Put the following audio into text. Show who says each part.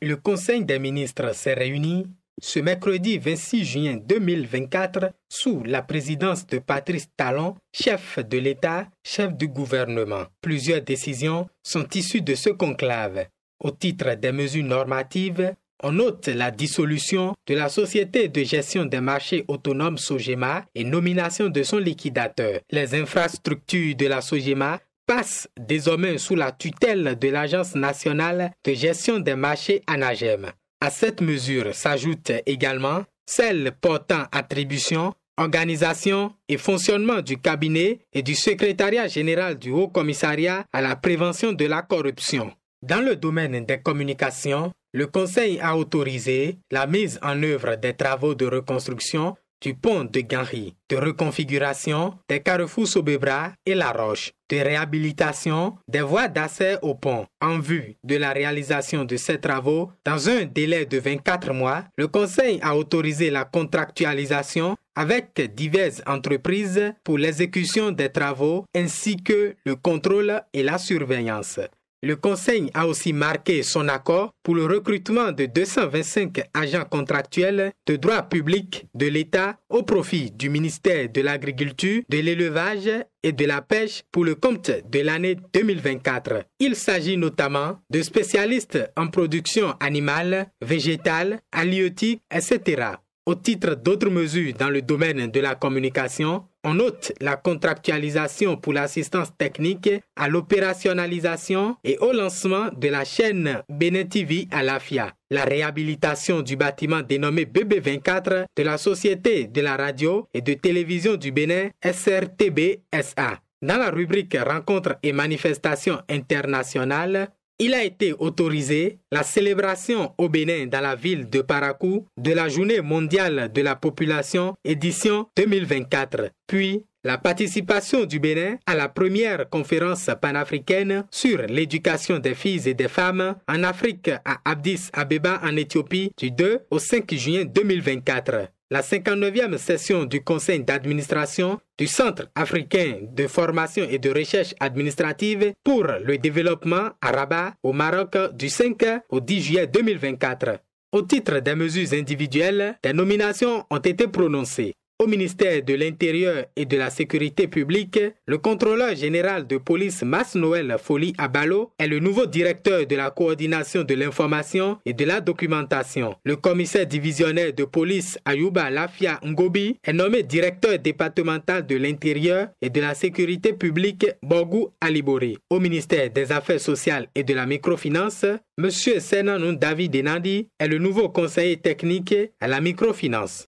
Speaker 1: Le Conseil des ministres s'est réuni ce mercredi 26 juin 2024 sous la présidence de Patrice Talon, chef de l'État, chef du gouvernement. Plusieurs décisions sont issues de ce conclave. Au titre des mesures normatives, on note la dissolution de la Société de gestion des marchés autonomes Sogema et nomination de son liquidateur. Les infrastructures de la Sogema passent désormais sous la tutelle de l'Agence nationale de gestion des marchés ANAGEM. À cette mesure s'ajoute également celle portant attribution, organisation et fonctionnement du cabinet et du secrétariat général du Haut Commissariat à la prévention de la corruption. Dans le domaine des communications, le Conseil a autorisé la mise en œuvre des travaux de reconstruction du pont de Ganri, de reconfiguration des carrefours Sobebra et La Roche, de réhabilitation des voies d'accès au pont. En vue de la réalisation de ces travaux, dans un délai de 24 mois, le Conseil a autorisé la contractualisation avec diverses entreprises pour l'exécution des travaux ainsi que le contrôle et la surveillance. Le Conseil a aussi marqué son accord pour le recrutement de 225 agents contractuels de droit public de l'État au profit du ministère de l'Agriculture, de l'Élevage et de la Pêche pour le compte de l'année 2024. Il s'agit notamment de spécialistes en production animale, végétale, halieutique, etc. Au titre d'autres mesures dans le domaine de la communication, on note la contractualisation pour l'assistance technique à l'opérationnalisation et au lancement de la chaîne Bénin TV à l'AFIA, la réhabilitation du bâtiment dénommé BB24 de la Société de la radio et de télévision du Bénin SRTB SA. Dans la rubrique Rencontres et manifestations internationales, il a été autorisé la célébration au Bénin dans la ville de Parakou de la Journée mondiale de la population édition 2024, puis la participation du Bénin à la première conférence panafricaine sur l'éducation des filles et des femmes en Afrique à Addis Abeba en Éthiopie du 2 au 5 juin 2024. La 59e session du conseil d'administration du Centre africain de formation et de recherche administrative pour le développement à Rabat, au Maroc, du 5 au 10 juillet 2024. Au titre des mesures individuelles, des nominations ont été prononcées. Au ministère de l'Intérieur et de la Sécurité publique, le contrôleur général de police Mas-Noël Foli Abalo est le nouveau directeur de la coordination de l'information et de la documentation. Le commissaire divisionnaire de police Ayouba Lafia Ngobi est nommé directeur départemental de l'Intérieur et de la Sécurité publique Borgou Alibori. Au ministère des Affaires sociales et de la microfinance, M. Senanou David Denandi est le nouveau conseiller technique à la microfinance.